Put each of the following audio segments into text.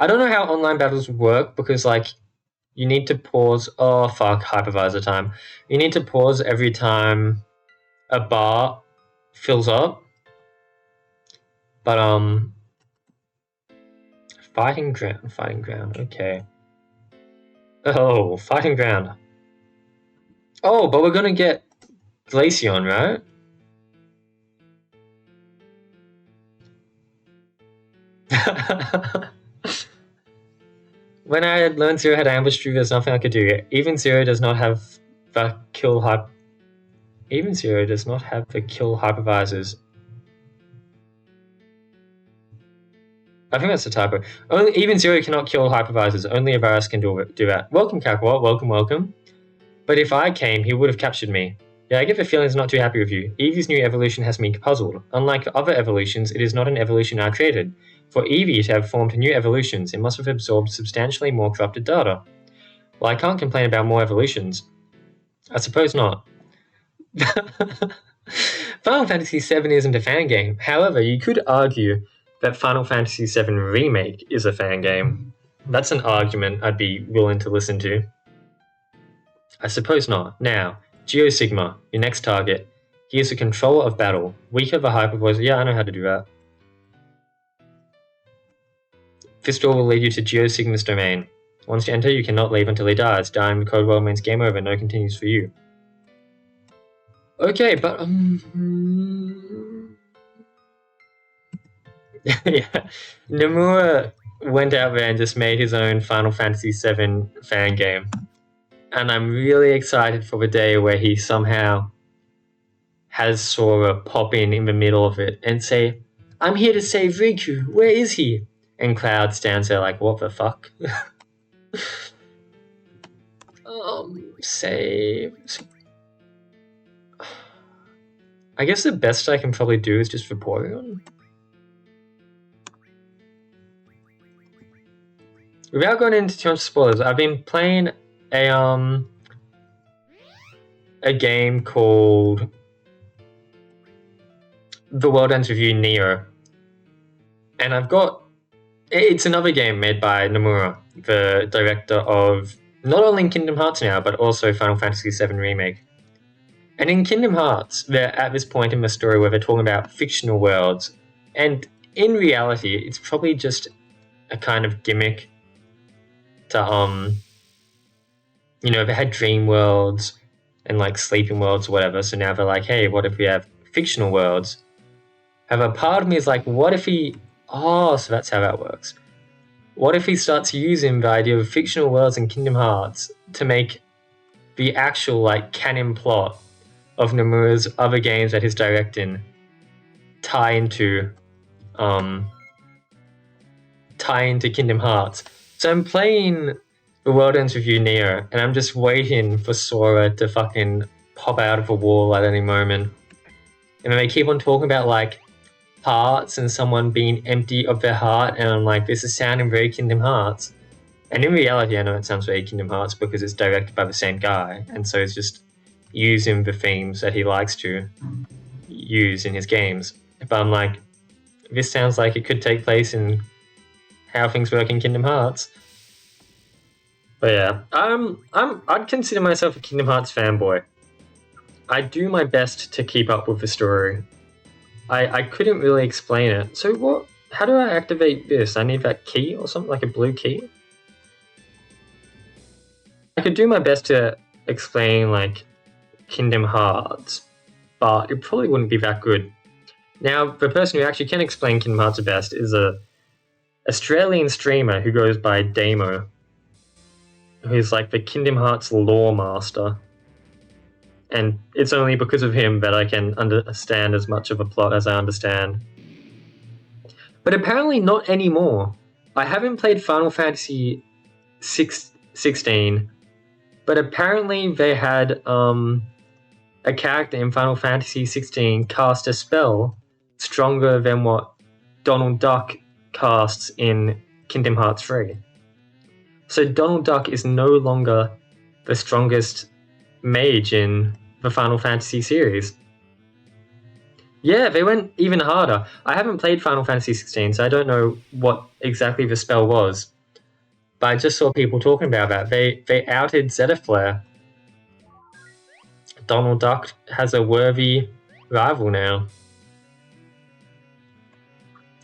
I don't know how online battles work because, like, you need to pause. Oh, fuck, hypervisor time. You need to pause every time a bar fills up. But, fighting ground, okay. Oh, fighting ground. Oh, but we're gonna get Glaceon, right? When I had learned Zero had ambushed you, there's nothing I could do. Even Zero does not have the kill hypervisors. I think that's a typo. Even Zero cannot kill hypervisors. Only a virus can do that. Welcome, Kakarot. Welcome. But if I came, he would have captured me. Yeah, I get the feeling he's not too happy with you. Eevee's new evolution has me puzzled. Unlike other evolutions, it is not an evolution I created. For Eevee to have formed new evolutions, it must have absorbed substantially more corrupted data. Well, I can't complain about more evolutions. I suppose not. Final Fantasy VII isn't a fan game. However, you could argue that Final Fantasy VII Remake is a fan game. That's an argument I'd be willing to listen to. I suppose not. Now, Geosigma, your next target. He is a controller of battle. Weaker the hypervoice. Yeah, I know how to do that. This door will lead you to Geosigma's domain. Once you enter, you cannot leave until he dies. Dying the code word means game over. No continues for you. Okay, but yeah, Nomura went out there and just made his own Final Fantasy VII fan game, and I'm really excited for the day where he somehow has Sora pop in the middle of it and say, "I'm here to save Riku. Where is he?" And Cloud stands there like, "What the fuck?" Save. I guess the best I can probably do is just Vaporeon. Without going into too much spoilers, I've been playing a game called The World Ends With You Neo. And it's another game made by Nomura, the director of not only Kingdom Hearts now, but also Final Fantasy VII Remake. And in Kingdom Hearts, they're at this point in the story where they're talking about fictional worlds. And in reality, it's probably just a kind of gimmick to, they had dream worlds and like sleeping worlds or whatever. So now they're like, hey, what if we have fictional worlds? However, part of me is like, what if he... Oh, so that's how that works. What if he starts using the idea of fictional worlds in Kingdom Hearts to make the actual like canon plot of Nomura's other games that he's directing tie into Kingdom Hearts. So I'm playing The World Ends With You Neo, and I'm just waiting for Sora to fucking pop out of a wall at any moment. And then they keep on talking about like hearts and someone being empty of their heart, and I'm like, this is sounding very Kingdom Hearts. And in reality, I know it sounds very Kingdom Hearts because it's directed by the same guy, and so it's just using the themes that he likes to use in his games. But I'm like, this sounds like it could take place in how things work in Kingdom Hearts. But yeah, I'd consider myself a Kingdom Hearts fanboy. I do my best to keep up with the story. I couldn't really explain it. So what? How do I activate this? I need that key or something, like a blue key? I could do my best to explain like Kingdom Hearts, but it probably wouldn't be that good. Now, the person who actually can explain Kingdom Hearts the best is a Australian streamer who goes by Damo, who's like the Kingdom Hearts lore master. And it's only because of him that I can understand as much of a plot as I understand. But apparently not anymore. I haven't played Final Fantasy 16, but apparently they had a character in Final Fantasy 16 cast a spell stronger than what Donald Duck casts in Kingdom Hearts 3. So Donald Duck is no longer the strongest mage in the Final Fantasy series. Yeah, they went even harder. I haven't played Final Fantasy 16, so I don't know what exactly the spell was. But I just saw people talking about that. They outed Zetaflare. Donald Duck has a worthy rival now.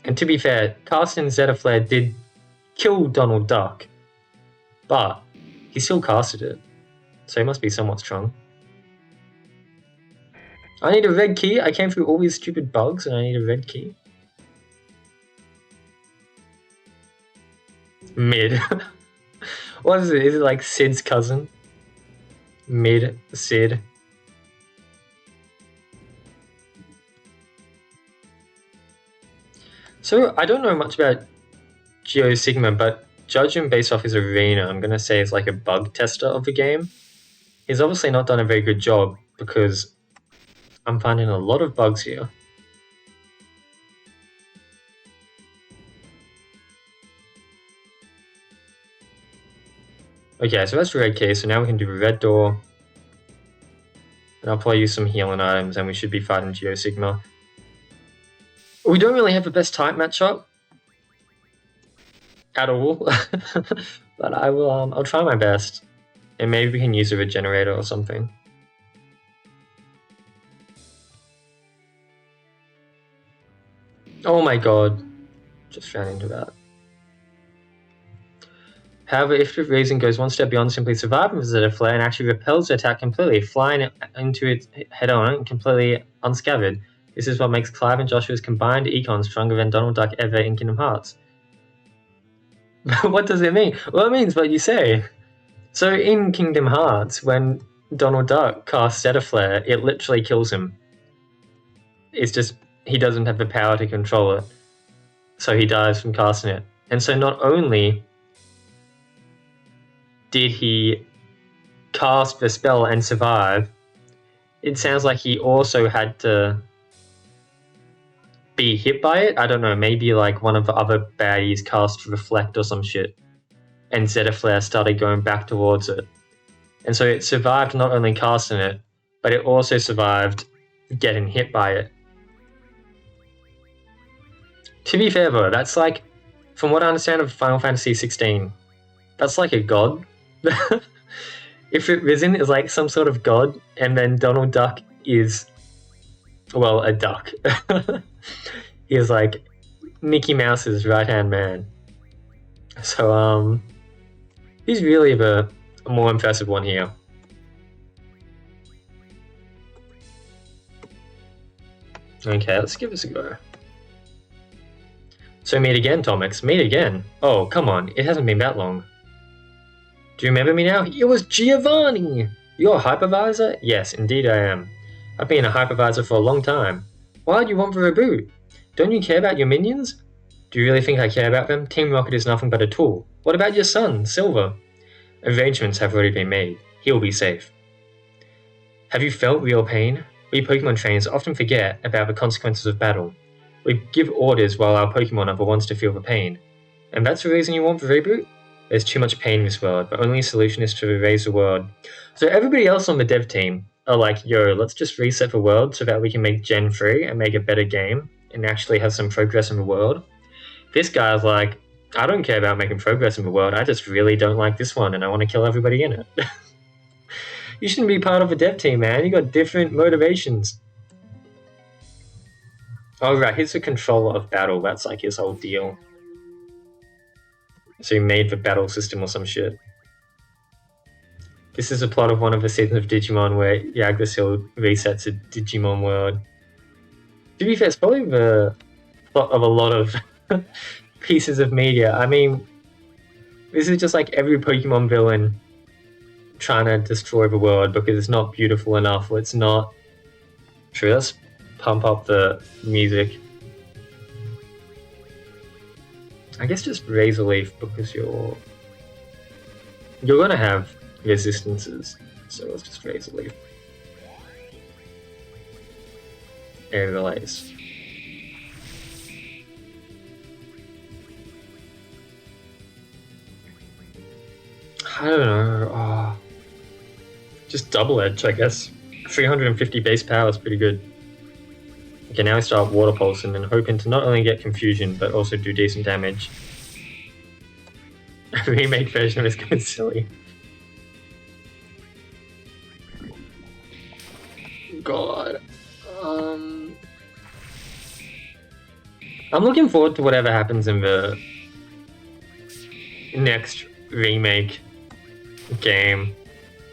And to be fair, casting Zetaflare did kill Donald Duck, but he still casted it, so he must be somewhat strong. I need a red key. I came through all these stupid bugs and I need a red key. Mid. What is it? Is it like Sid's cousin? Mid Sid. So I don't know much about Geo Sigma, but judging based off his arena, I'm gonna say it's like a bug tester of the game. He's obviously not done a very good job because I'm finding a lot of bugs here. Okay, so that's the red key, so now we can do red door. And I'll probably use some healing items and we should be fighting Geo Sigma. We don't really have the best type matchup at all, but I will. I'll try my best, and maybe we can use a regenerator or something. Oh my god, just ran into that. However, if the reason goes one step beyond simply surviving with Zetaflare and actually repels the attack completely, flying into it head-on completely unscathed. This is what makes Clive and Joshua's combined econ stronger than Donald Duck ever in Kingdom Hearts. What does it mean? Well, it means what you say. So in Kingdom Hearts, when Donald Duck casts Zetaflare, it literally kills him. It's just he doesn't have the power to control it, so he dies from casting it. And so not only did he cast the spell and survive, it sounds like he also had to be hit by it. I don't know, maybe like one of the other baddies cast Reflect or some shit, and Zetaflare started going back towards it. And so it survived not only casting it, but it also survived getting hit by it. To be fair though, that's like, from what I understand of Final Fantasy 16, that's like a god. If Risen is like some sort of god, and then Donald Duck is, well, a duck. He is like Mickey Mouse's right-hand man. So, he's really the more impressive one here. Okay, let's give this a go. So meet again, Tomix. Meet again. Oh, come on. It hasn't been that long. Do you remember me now? It was Giovanni! You're a hypervisor? Yes, indeed I am. I've been a hypervisor for a long time. Why do you want the reboot? Don't you care about your minions? Do you really think I care about them? Team Rocket is nothing but a tool. What about your son, Silver? Arrangements have already been made. He will be safe. Have you felt real pain? We Pokemon trainers often forget about the consequences of battle. We give orders while our Pokemon are the ones to feel the pain. And that's the reason you want the reboot? There's too much pain in this world. The only solution is to erase the world. So everybody else on the dev team are like, yo, let's just reset the world so that we can make Gen 3 and make a better game and actually have some progress in the world. This guy's like, I don't care about making progress in the world. I just really don't like this one and I want to kill everybody in it. You shouldn't be part of a dev team, man. You got different motivations. Oh, right. He's the controller of battle. That's like his whole deal. So he made the battle system or some shit. This is a plot of one of the seasons of Digimon where Yggdrasil resets a Digimon world. To be fair, it's probably the plot of a lot of pieces of media. I mean, this is just like every Pokemon villain trying to destroy the world because it's not beautiful enough or it's not... True, let's pump up the music. I guess just Razor Leaf because you're gonna have resistances, so let's just Razor Leaf. Air Relays. I don't know. Just double edge, I guess. 350 base power is pretty good. Okay, now we start water pulsing and hoping to not only get confusion, but also do decent damage. Remake version is going silly. God. I'm looking forward to whatever happens in the next remake game.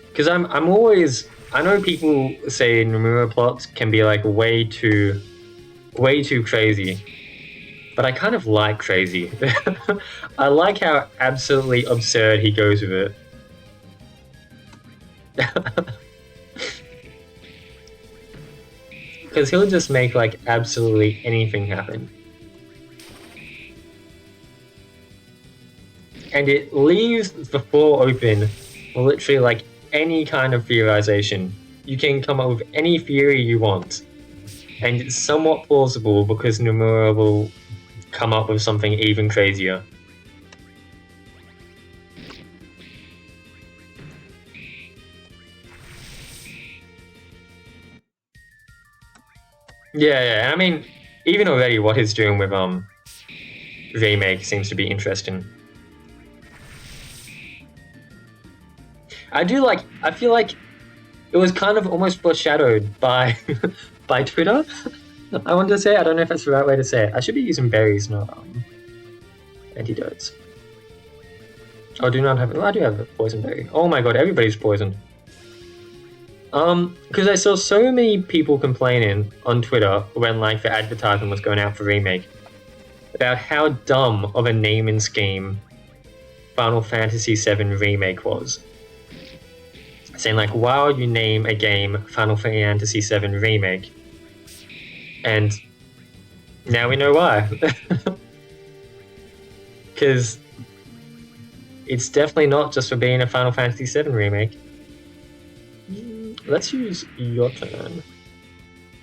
Because I'm always... I know people say Nomura plots can be like way too crazy. But I kind of like crazy. I like how absolutely absurd he goes with it. Because he'll just make like absolutely anything happen. And it leaves the floor open for literally like any kind of theorization. You can come up with any theory you want. And it's somewhat plausible because Nomura will come up with something even crazier. Yeah, I mean, even already what he's doing with remake seems to be interesting. I feel like it was kind of almost foreshadowed by by Twitter. I want to say, I don't know if that's the right way to say it. I should be using berries, not antidotes. Oh, do not have. Oh, I do have a poison berry. Oh my god, everybody's poisoned. Because I saw so many people complaining on Twitter when like the advertisement was going out for remake about how dumb of a naming scheme Final Fantasy VII Remake was. Saying like, why would you name a game Final Fantasy VII Remake? And now we know why. Because it's definitely not just for being a Final Fantasy VII Remake. Let's use your turn.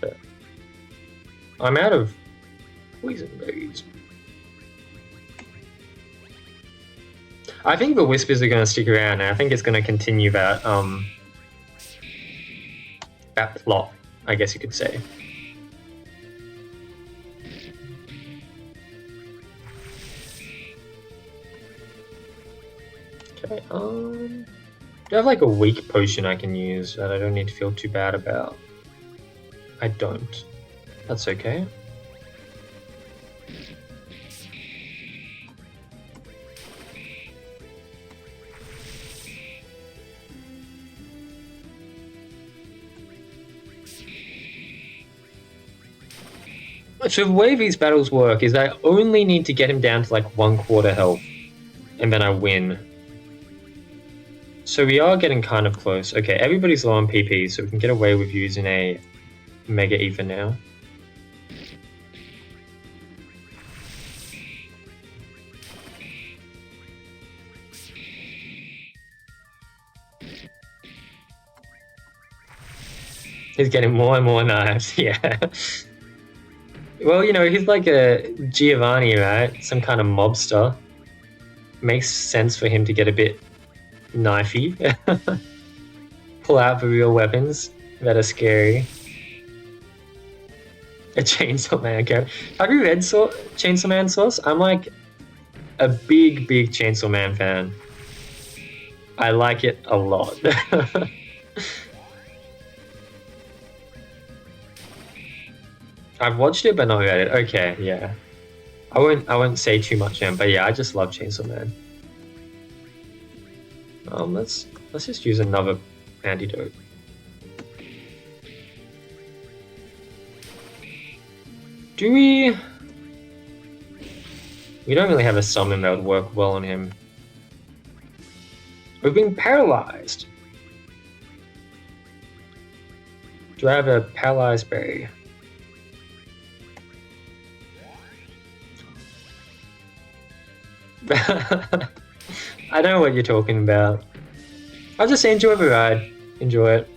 But I'm out of poison berries. I think the whispers are going to stick around, and I think it's going to continue that that plot, I guess you could say. Okay, do I have like a weak potion I can use that I don't need to feel too bad about? I don't. That's okay. So the way these battles work is I only need to get him down to like 1/4 health, and then I win. So we are getting kind of close. Okay, everybody's low on PP, so we can get away with using a Mega Eevee now. He's getting more and more knives, yeah. Well, you know, he's like a Giovanni, right? Some kind of mobster. Makes sense for him to get a bit knifey. Pull out the real weapons that are scary. A Chainsaw Man character. Have you read Chainsaw Man source? I'm like a big Chainsaw Man fan. I like it a lot. I've watched it but not read it. Okay, yeah. I won't say too much then, but yeah, I just love Chainsaw Man. Let's just use another antidote. Do we? We don't really have a summon that would work well on him. We've been paralyzed. Do I have a paralyzed berry? I don't know what you're talking about. I'll just enjoy the ride. Enjoy it.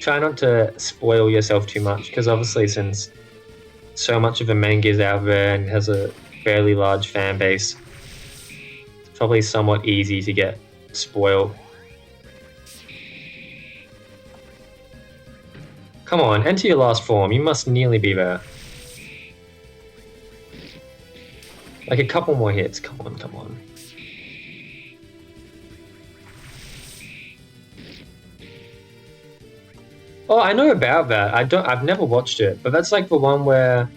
Try not to spoil yourself too much, because obviously since so much of the manga is out there and has a fairly large fan base, it's probably somewhat easy to get spoiled. Come on, enter your last form. You must nearly be there. Like a couple more hits. Come on, come on. Oh, I know about that. I've never watched it, but that's like the one where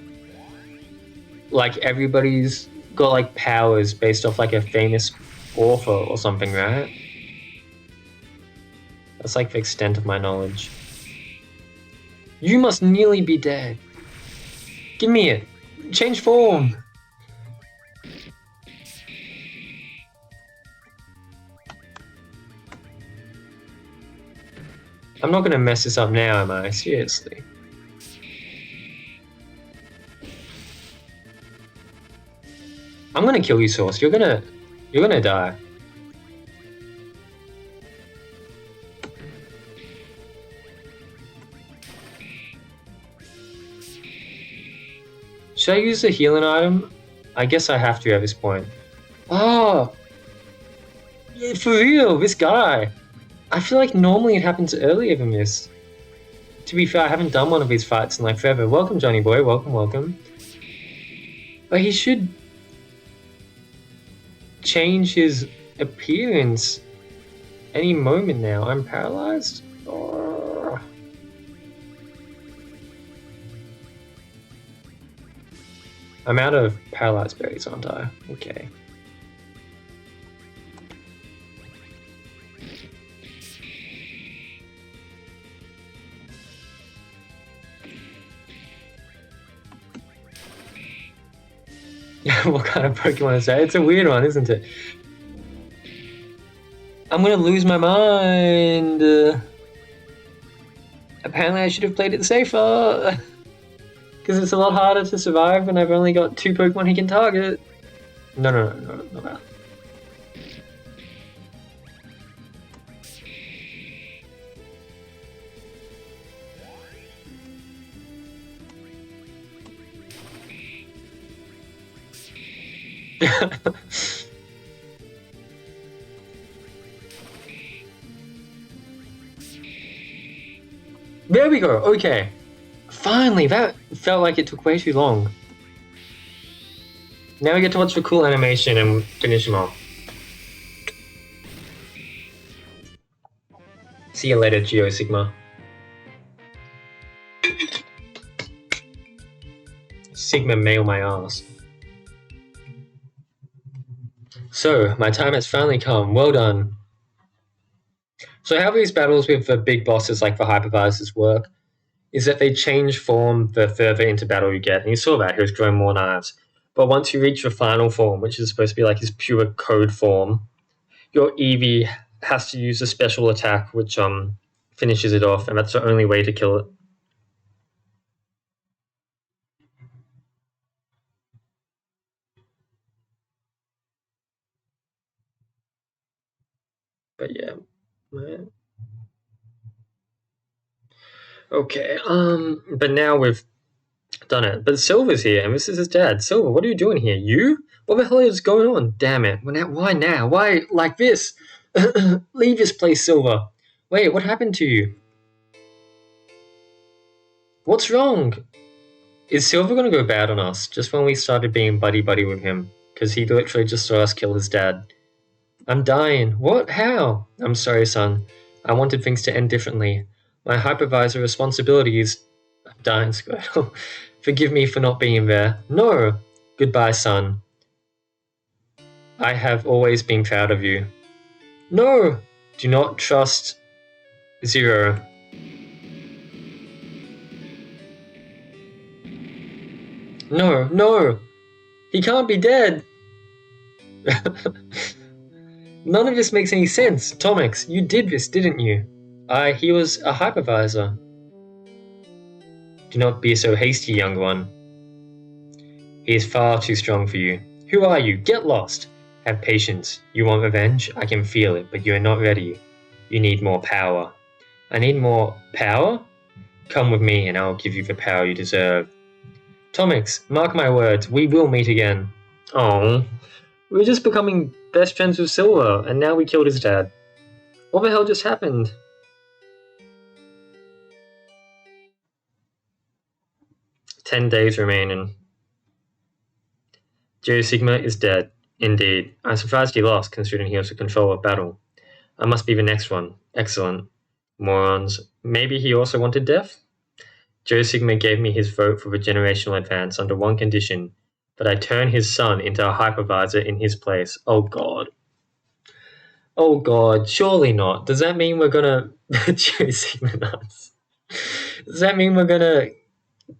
like everybody's got like powers based off like a famous author or something, right? That's like the extent of my knowledge. You must nearly be dead. Give me it. Change form. I'm not gonna mess this up now, am I? Seriously. I'm gonna kill you, Source. You're gonna die. Should I use the healing item? I guess I have to at this point. Oh! Yeah, for real, this guy! I feel like normally it happens earlier than this. To be fair, I haven't done one of these fights in like forever. Welcome, Johnny boy. Welcome, welcome. But he should change his appearance any moment now. I'm paralyzed? Oh. I'm out of paralyzed berries, aren't I? Okay. What kind of Pokemon is that? It's a weird one, isn't it? I'm gonna lose my mind. Apparently I should have played it safer. Because it's a lot harder to survive when I've only got 2 Pokemon he can target. No, not that. There we go, okay. Finally, that felt like it took way too long. Now we get to watch the cool animation and finish him off. See you later, Geo Sigma. Sigma mail my ass. So, my time has finally come. Well done. So how these battles with the big bosses like the hypervisors work is that they change form the further into battle you get. And you saw that, he was growing more knives. But once you reach your final form, which is supposed to be like his pure code form, your Eevee has to use a special attack which finishes it off, and that's the only way to kill it. But yeah. Okay, but now we've done it. But Silver's here, and this is his dad. Silver, what are you doing here? You? What the hell is going on? Damn it. Why now? Why like this? Leave this place, Silver. Wait, what happened to you? What's wrong? Is Silver gonna go bad on us just when we started being buddy-buddy with him? Because he literally just saw us kill his dad. I'm dying. What? How? I'm sorry, son. I wanted things to end differently. My hypervisor responsibilities... I'm dying, Squirtle. Forgive me for not being there. No! Goodbye, son. I have always been proud of you. No! Do not trust... Zero. No! He can't be dead! None of this makes any sense. Tomix, you did this, didn't you? He was a hypervisor. Do not be so hasty, young one. He is far too strong for you. Who are you? Get lost! Have patience. You want revenge? I can feel it, but you are not ready. You need more power. I need more power? Come with me and I will give you the power you deserve. Tomix, mark my words, we will meet again. Oh, we were just becoming best friends with Silver, and now we killed his dad. What the hell just happened? 10 days remaining. Sigma is dead. Indeed. I'm surprised he lost, considering he was in control of battle. I must be the next one. Excellent. Morons. Maybe he also wanted death? Sigma gave me his vote for the generational advance under one condition, that I turn his son into a hypervisor in his place. Oh god. Oh god, surely not. Does that mean we're gonna Sigma nuts? Does that mean we're gonna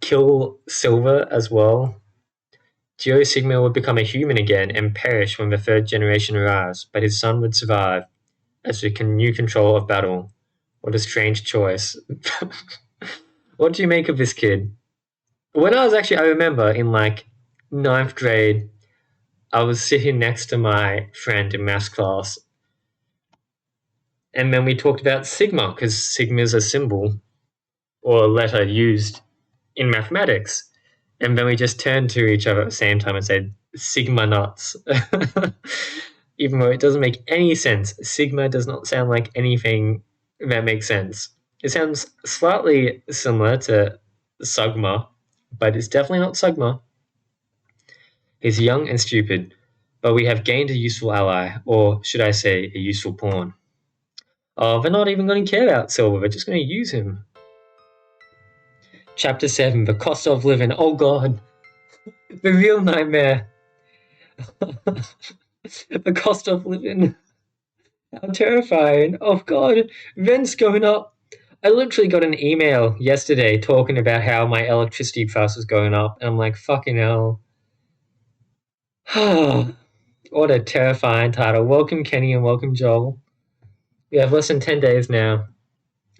kill Silver as well? Sigma would become a human again and perish when the third generation arrives, but his son would survive as the new control of battle. What a strange choice. What do you make of this kid? When I remember in like 9th grade, I was sitting next to my friend in maths class, and then we talked about sigma, because sigma is a symbol or a letter used in mathematics. And then we just turned to each other at the same time and said, Sigma nuts. Even though it doesn't make any sense. Sigma does not sound like anything that makes sense. It sounds slightly similar to Sugma, but it's definitely not Sugma. He's young and stupid, but we have gained a useful ally, or should I say, a useful pawn. Oh, they're not even going to care about Silver, they're just going to use him. Chapter 7, The Cost of Living. Oh god. The real nightmare. The cost of living. How terrifying. Oh god. Rent's going up. I literally got an email yesterday talking about how my electricity price was going up. And I'm like, fucking hell. What a terrifying title. Welcome, Kenny, and welcome, Joel. We have less than 10 days now.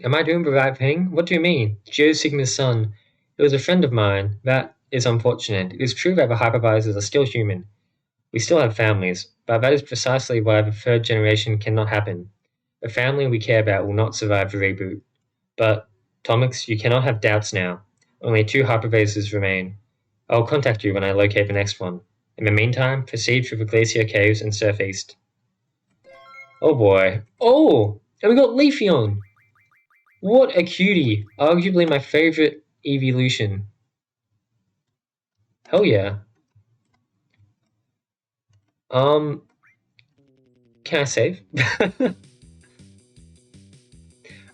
Am I doing the right thing? What do you mean? Sigma's son. It was a friend of mine. That is unfortunate. It is true that the hypervisors are still human. We still have families, but that is precisely why the third generation cannot happen. The family we care about will not survive the reboot. But, Tomix, you cannot have doubts now. Only 2 hypervisors remain. I will contact you when I locate the next one. In the meantime, proceed through the glacier caves and surf east. Oh boy. Oh! And we got Leafeon! What a cutie! Arguably my favorite evolution. Hell yeah. Can I save?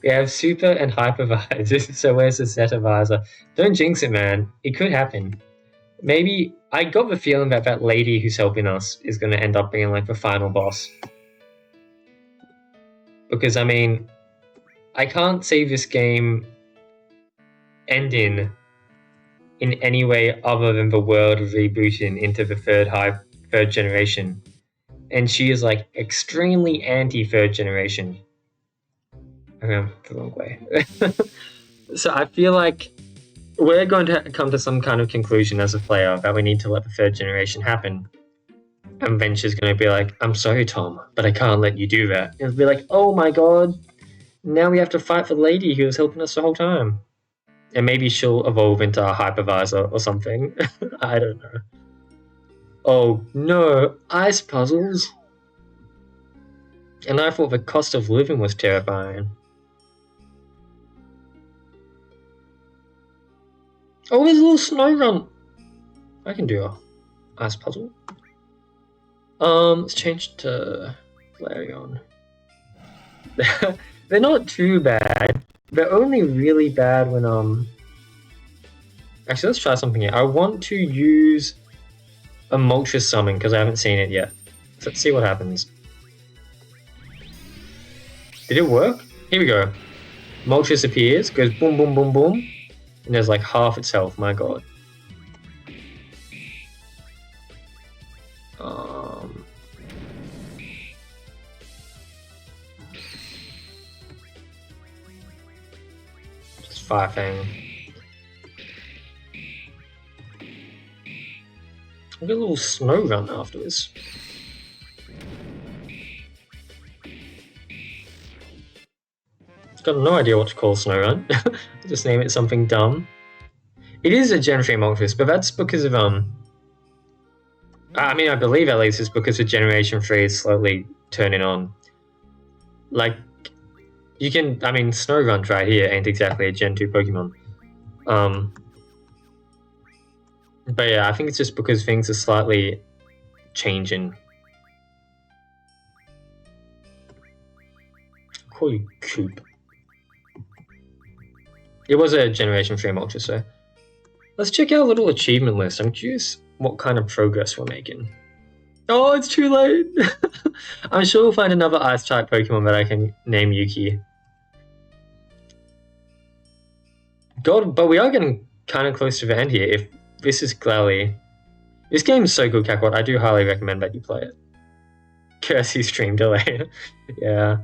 We have super and hypervisors, so where's the zetavisor? Don't jinx it, man. It could happen. Maybe I got the feeling that that lady who's helping us is going to end up being like the final boss. Because, I mean, I can't see this game ending in any way other than the world rebooting into the third generation. And she is like extremely anti-third generation. I went the wrong way. So I feel like we're going to come to some kind of conclusion as a player that we need to let the third generation happen. And then she's going to be like, I'm sorry, Tom, but I can't let you do that. It'll be like, oh my god, now we have to fight the lady who was helping us the whole time. And maybe she'll evolve into a hypervisor or something. I don't know. Oh no, ice puzzles. And I thought the cost of living was terrifying. Oh, there's a little snow run. I can do a ice puzzle. Let's change to Flareon. They're not too bad. They're only really bad when Actually, let's try something here. I want to use a Moltres summon because I haven't seen it yet. So let's see what happens. Did it work? Here we go. Moltres appears, goes boom, boom, boom, boom, and there's like half its health. My god. Just Fire Fang. I'll get a little snow run afterwards. Got no idea what to call Snow Run. Just name it something dumb. It is a Gen 3 Moltres, but that's because of I mean, I believe at least it's because of Generation 3 is slowly turning on. Like, you can, I mean, Snow Run right here ain't exactly a Gen 2 Pokemon. But yeah, I think it's just because things are slightly changing. I'll call you Coop. It was a Generation 3 Ultra, so let's check our little achievement list. I'm curious what kind of progress we're making. Oh, it's too late! I'm sure we'll find another Ice-type Pokemon that I can name Yuki. God, but we are getting kind of close to the end here. If this is Glalie... This game is so good, Kakarot. I do highly recommend that you play it. Curse stream delay. Yeah.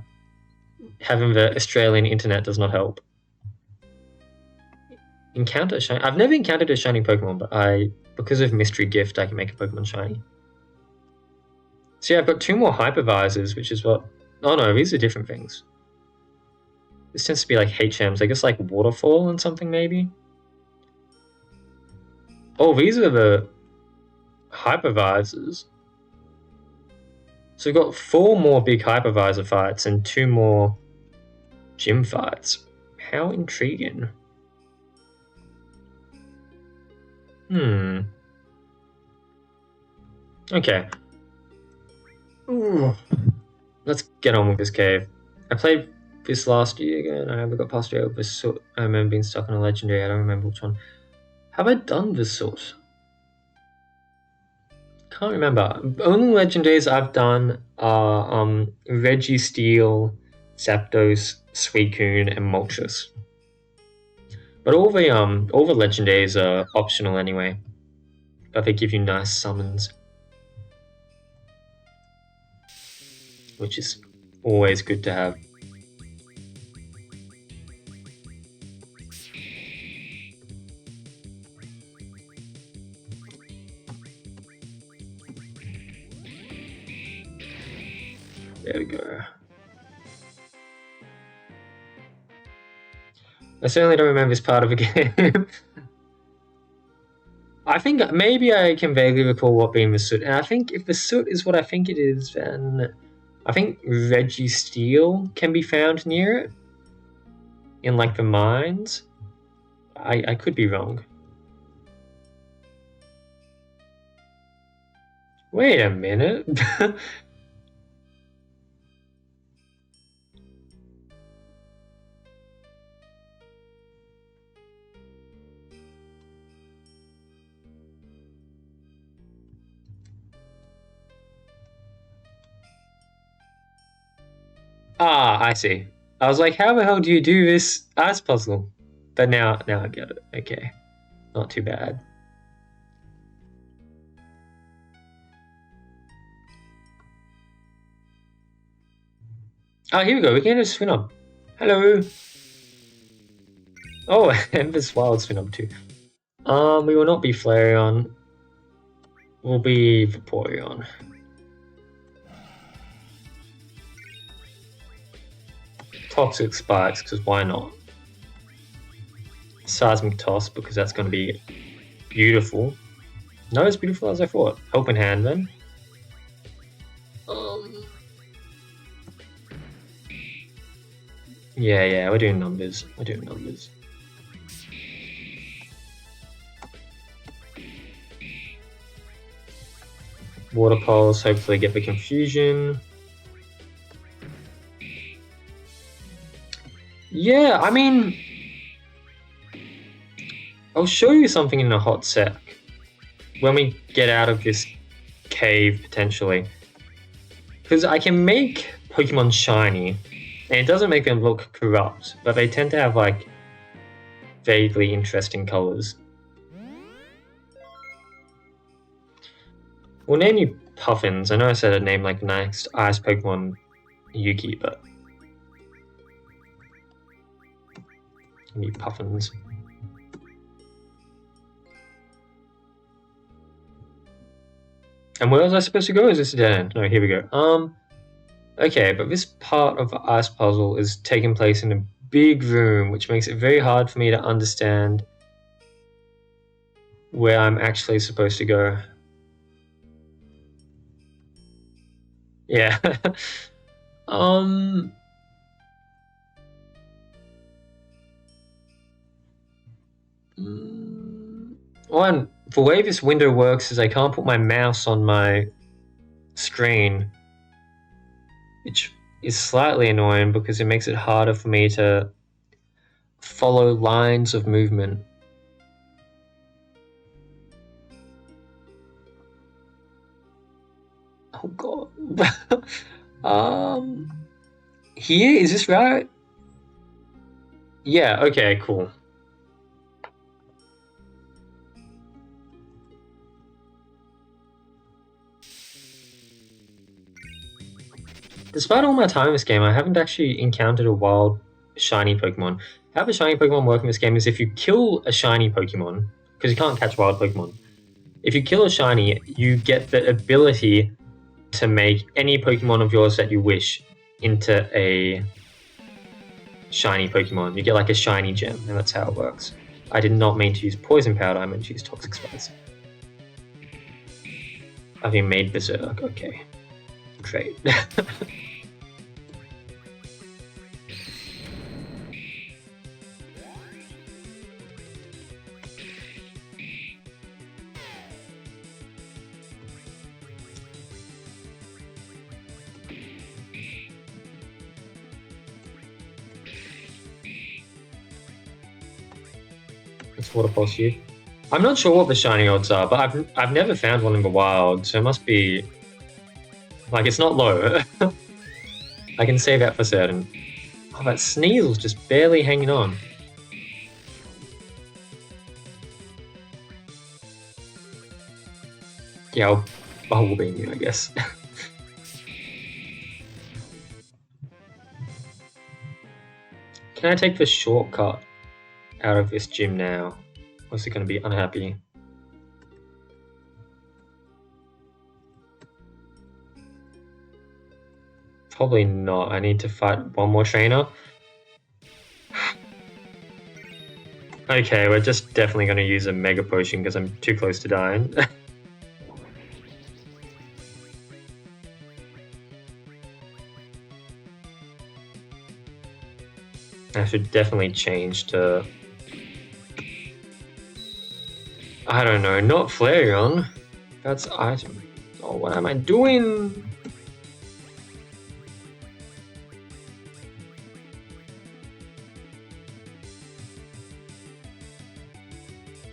Having the Australian internet does not help. Encounter a shiny... I've never encountered a shiny Pokemon, but because of Mystery Gift, I can make a Pokemon shiny. So yeah, I've got 2 more Hypervisors, which is what... Oh no, these are different things. This tends to be like HMs. I guess like Waterfall and something maybe? Oh, these are the Hypervisors. So we've got 4 more big Hypervisor fights and 2 more gym fights. How intriguing. Okay. Ooh. Let's get on with this cave. I played this last year ago and I never got past it. I remember being stuck on a legendary. I don't remember which one. Have I done this sort? Can't remember. Only legendaries I've done are Registeel, Zapdos, Suicune, and Moltres. But all the legendaries are optional anyway. But they give you nice summons, which is always good to have. There we go. I certainly don't remember this part of the game. I think maybe I can vaguely recall what being the soot. And I think if the soot is what I think it is, then I think Registeel can be found near it. In like the mines. I could be wrong. Wait a minute. Ah, I see. I was like, how the hell do you do this ice puzzle? But now I get it. Okay. Not too bad. Oh, here we go. We can just swim up. Hello. Oh, and this wild swim up too. We will not be Flareon. We'll be Vaporeon. Toxic Spikes, because why not? Seismic Toss, because that's going to be beautiful. Not as beautiful as I thought. Open Hand, then. Yeah, we're doing numbers. Water Pulse, hopefully get the confusion. Yeah, I mean, I'll show you something in a hot sec when we get out of this cave, potentially. Because I can make Pokemon shiny, and it doesn't make them look corrupt, but they tend to have, like, vaguely interesting colors. We'll name you Puffins. I know I said I'd name, like, next Ice Pokemon Yuki, but... you Puffins. And where was I supposed to go? Is this a dead end? No, here we go. Okay, but this part of the ice puzzle is taking place in a big room, which makes it very hard for me to understand where I'm actually supposed to go. Yeah. Oh, and the way this window works is I can't put my mouse on my screen, which is slightly annoying because it makes it harder for me to follow lines of movement. Oh god. Here, is this right? Yeah, okay, cool. Despite all my time in this game, I haven't actually encountered a wild shiny Pokemon. How the shiny Pokemon work in this game is if you kill a shiny Pokemon, because you can't catch wild Pokemon, if you kill a shiny, you get the ability to make any Pokemon of yours that you wish into a shiny Pokemon. You get like a shiny gem, and that's how it works. I did not mean to use poison powder, I meant to use toxic spikes. I've been made berserk, okay. Great. It's water pulse you. I'm not sure what the shiny odds are, but I've never found one in the wild, so it must be like it's not low. I can say that for certain. Oh, that Sneasel's just barely hanging on. Yeah, I'll bubble beam you, I guess. Can I take the shortcut out of this gym now? Or is it going to be unhappy? Probably not. I need to fight one more trainer. Okay, we're just definitely going to use a Mega Potion because I'm too close to dying. I should definitely change to... I don't know, not Flareon. That's item. Oh, what am I doing?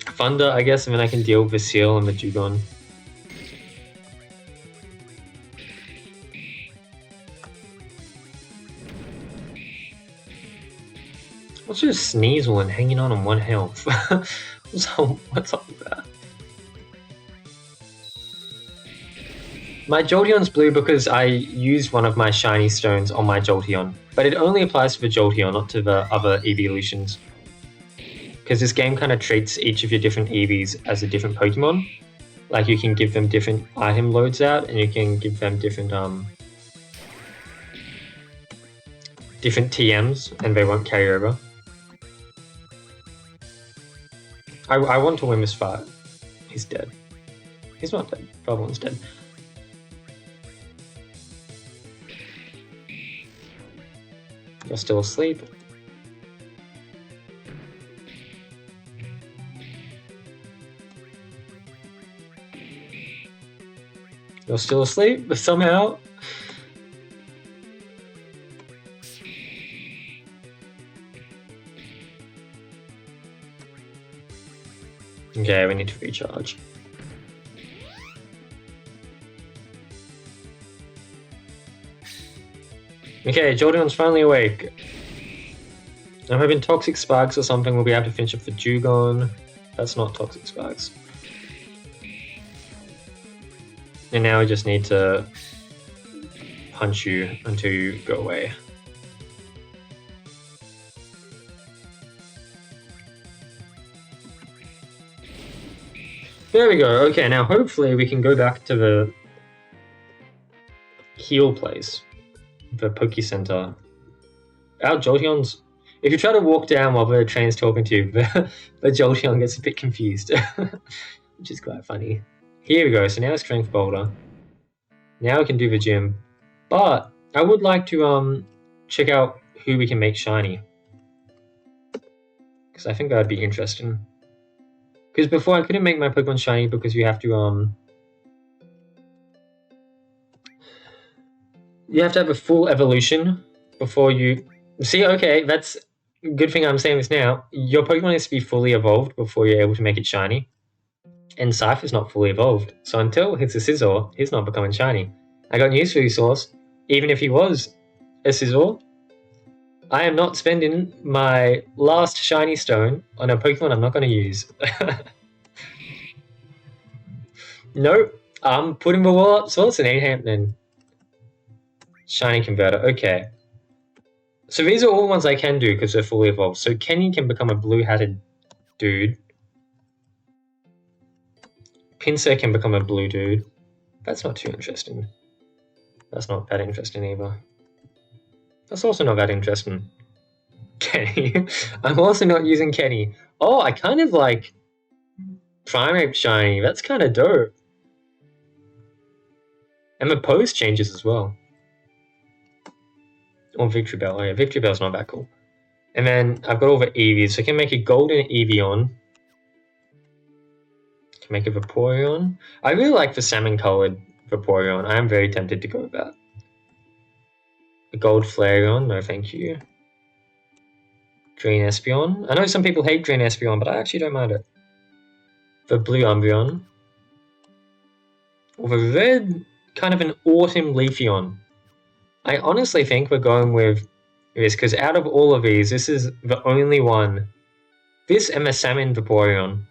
Thunder, I guess, and then I can deal with the Seal and the Dugong. What's with Sneasel and hanging on one health? What's up with that? My Jolteon's blue because I used one of my shiny stones on my Jolteon, but it only applies to the Jolteon, not to the other evolutions. Because this game kind of treats each of your different Eevees as a different Pokemon. Like you can give them different item loads out, and you can give them different TMs, and they won't carry over. I want to win this fight. He's dead. He's not dead. Bubble's dead. You're still asleep. You're still asleep, but somehow. Okay, we need to recharge. Okay, Jolteon's finally awake. I'm hoping Toxic Sparks or something will be able to finish up the Dugong. That's not Toxic Sparks. And now we just need to punch you until you go away. There we go. Okay, now hopefully we can go back to the heal place, the Poke Center. Our Jolteon's... If you try to walk down while the train's talking to you, the Jolteon gets a bit confused, which is quite funny. Here we go, so now Strength Boulder. Now we can do the gym, but I would like to check out who we can make shiny. Because I think that would be interesting. Because before I couldn't make my Pokemon shiny because you have to have a full evolution before you see. Okay, that's a good thing I'm saying this now. Your Pokemon has to be fully evolved before you're able to make it shiny. And Cypher's not fully evolved, so until it's a Scizor, he's not becoming shiny. I got news for you, Source. Even if he was a Scizor, I am not spending my last shiny stone on a Pokemon I'm not going to use. Nope, I'm putting the wall up, Source, and ain't happening. Shiny Converter, okay. So these are all the ones I can do because they're fully evolved. So Kenny can become a blue-hatted dude. Pinsir can become a blue dude. That's not too interesting. That's not that interesting either. That's also not that interesting. Kenny. I'm also not using Kenny. Oh, I kind of like Primeape shiny. That's kind of dope. And the pose changes as well. Or Victory Bell. Oh yeah, Victory Bell's not that cool. And then I've got all the Eevees. So I can make a golden Eevee. Can make a Vaporeon. I really like the salmon-colored Vaporeon. I am very tempted to go with that. A gold Flareon, no thank you. Green Espeon. I know some people hate Green Espeon, but I actually don't mind it. The blue Umbreon. Or the red, kind of an autumn Leafeon. I honestly think we're going with this, because out of all of these, this is the only one. This and the Salmon Vaporeon.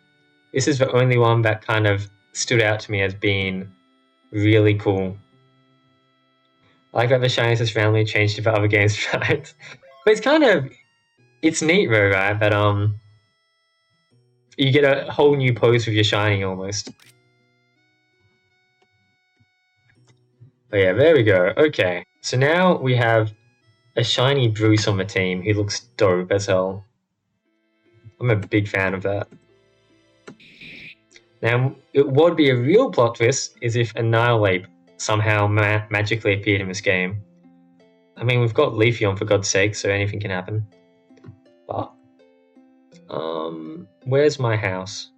This is the only one that kind of stood out to me as being really cool. I like that the shinies has randomly changed for other games, right? But it's kind of... It's neat though, right? That, you get a whole new pose with your shiny, almost. But yeah, there we go. Okay. So now we have a shiny Bruce on the team who looks dope as hell. I'm a big fan of that. Now, what would be a real plot twist is if Annihilate somehow magically appeared in this game. I mean, we've got Leafeon for God's sake, so anything can happen. But, where's my house?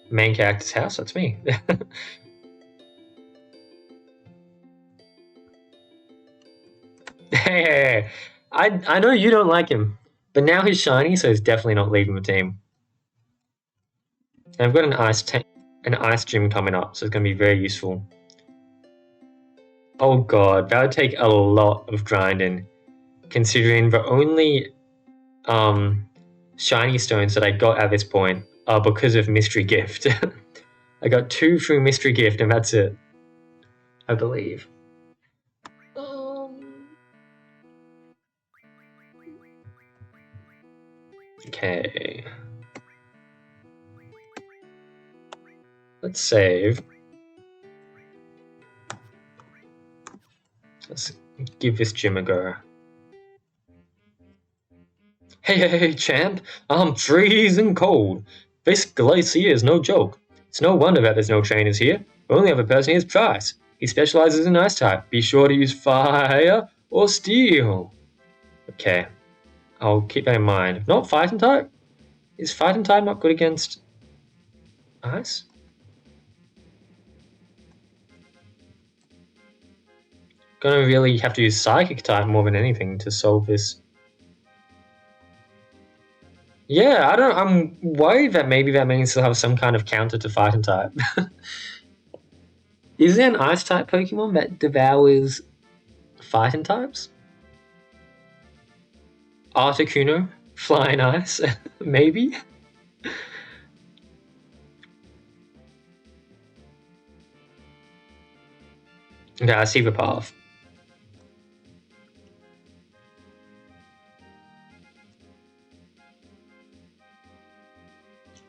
Main character's house? That's me. Hey, I know you don't like him, but now he's shiny, so he's definitely not leaving the team. And I've got an ice gym coming up, so it's going to be very useful. Oh god, that would take a lot of grinding, considering the only shiny stones that I got at this point are because of Mystery Gift. I got 2 through Mystery Gift, and that's it, I believe. Okay. Let's save. Let's give this gym a go. Hey, champ! I'm freezing cold. This glacier is no joke. It's no wonder that there's no trainers here. The only other person here is Pyrce. He specializes in ice type. Be sure to use fire or steel. Okay. I'll keep that in mind. Not fighting type? Is fighting type not good against ice? Gonna really have to use psychic type more than anything to solve this. Yeah, I'm worried that maybe that means they'll have some kind of counter to fighting type. Is there an ice type Pokemon that devours fighting types? Articuno? Flying ice? Maybe? Okay, I see the path.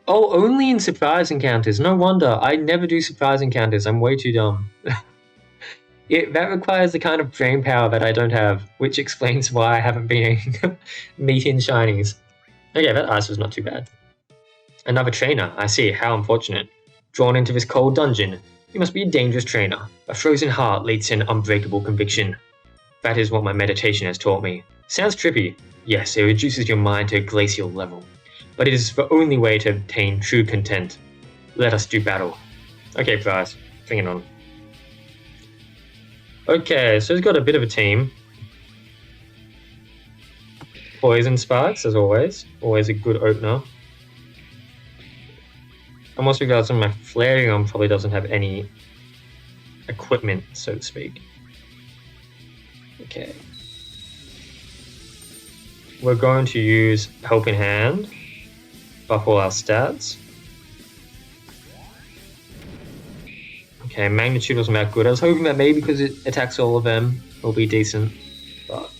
Oh, only in surprise encounters. No wonder. I never do surprise encounters. I'm way too dumb. That requires the kind of brain power that I don't have, which explains why I haven't been meeting shinies. Okay, that ice was not too bad. Another trainer. I see. How unfortunate. Drawn into this cold dungeon. You must be a dangerous trainer. A frozen heart leads to an unbreakable conviction. That is what my meditation has taught me. Sounds trippy. Yes, it reduces your mind to a glacial level. but it is the only way to obtain true content. Let us do battle. Okay, Pyrce, bring it on. Okay, so he's got a bit of a team. Poison Sparks, as always. Always a good opener. And once regards to my Flareon, probably doesn't have any equipment, so to speak. Okay. We're going to use Helping Hand. Buff all our stats. Okay, Magnitude wasn't that good. I was hoping that maybe because it attacks all of them, it'll be decent. But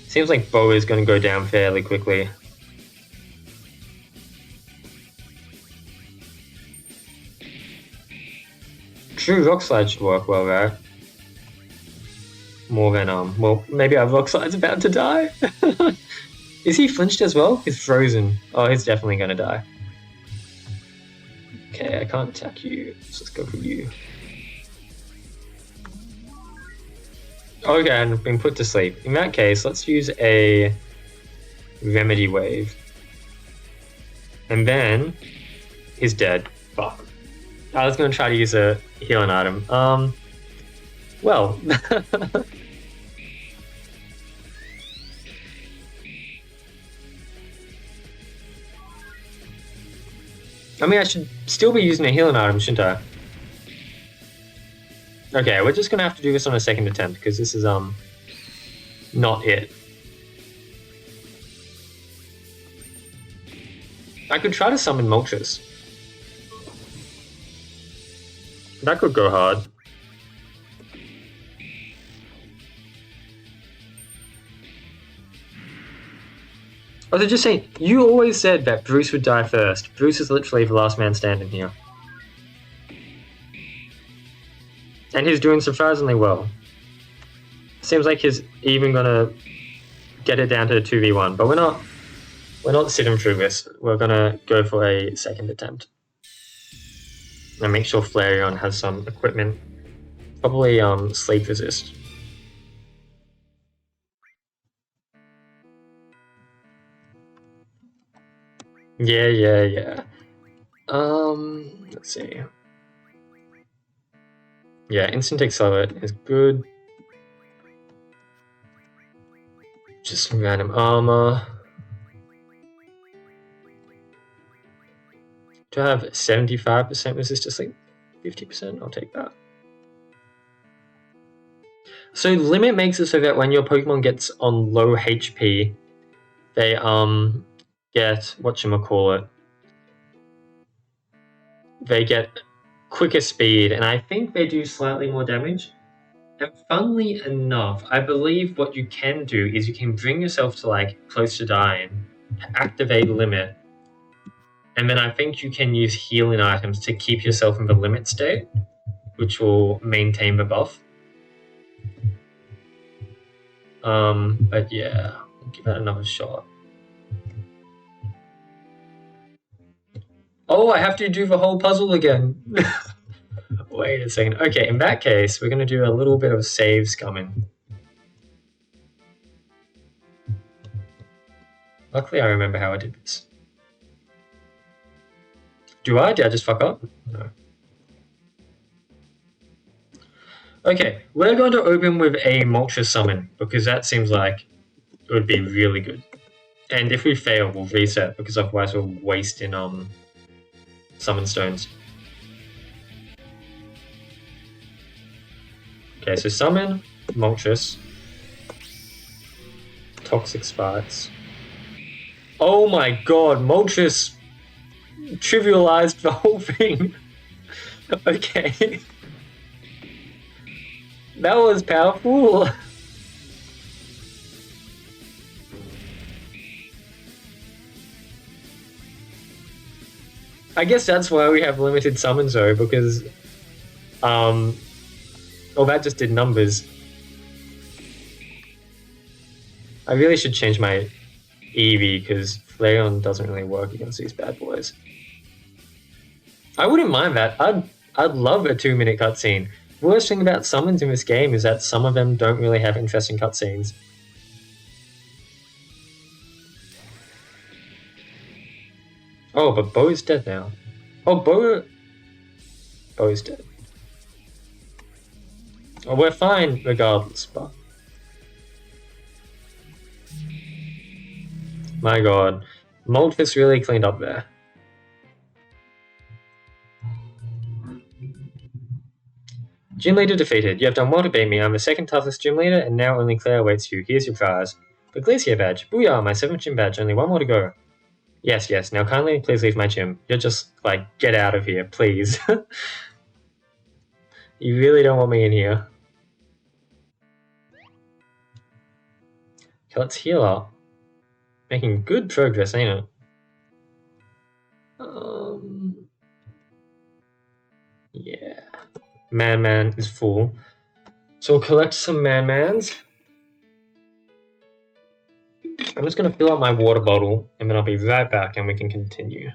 seems like Bo is going to go down fairly quickly. True, Rock Slide should work well, right? More than, well, maybe our Rock Slide's about to die. Is he flinched as well? He's frozen. Oh, he's definitely going to die. Okay, I can't attack you, so let's go for you. Okay, I've been put to sleep. In that case, let's use a Remedy Wave. And then he's dead. Fuck. I was going to try to use a healing item. Well. I mean, I should still be using a healing item, shouldn't I? Okay, we're just going to have to do this on a second attempt, because this is, not it. I could try to summon Moltres. That could go hard. I was just saying, you always said that Bruce would die first. Bruce is literally the last man standing here. And he's doing surprisingly well. Seems like he's even gonna get it down to a 2v1, but we're not sitting through this. We're gonna go for a second attempt. And make sure Flareon has some equipment. Probably sleep resist. Yeah. Let's see. Yeah, Instant Accelerate is good. Just random armor. Do I have 75% resist to sleep? 50%? I'll take that. So Limit makes it so that when your Pokemon gets on low HP, they get whatchamacallit. They get quicker speed, and I think they do slightly more damage. And funnily enough, I believe what you can do is you can bring yourself to like close to dying, activate Limit, and then I think you can use healing items to keep yourself in the limit state, which will maintain the buff. But yeah, I'll give that another shot. Oh, I have to do the whole puzzle again. Wait a second. Okay, in that case, we're going to do a little bit of save scumming. Luckily, I remember how I did this. Did I just fuck up? No. Okay, we're going to open with a Moltres summon, because that seems like it would be really good. And if we fail, we'll reset, because otherwise we're wasting summon stones. Okay, so summon, Moltres, Toxic Sparks. Oh my god, Moltres trivialized the whole thing. Okay. That was powerful. I guess that's why we have limited summons though, because well, that just did numbers. I really should change my Eevee because Flareon doesn't really work against these bad boys. I wouldn't mind that. I'd love a 2-minute cutscene. The worst thing about summons in this game is that some of them don't really have interesting cutscenes. Oh, but Bo is dead now. Oh, Bo is dead. Oh, we're fine regardless, but... My god. Moldfist really cleaned up there. Gym leader defeated. You have done well to beat me. I'm the second toughest gym leader, and now only Claire awaits you. Here's your prize. The Glacier badge. Booyah, my 7th gym badge. Only one more to go. Yes, yes. Now kindly please leave my gym. You're just, like, get out of here, please. You really don't want me in here. Okay, let's heal up. Making good progress, ain't it? Yeah. Man is full. So we'll collect some Man-Mans. I'm just going to fill up my water bottle, and then I'll be right back and we can continue.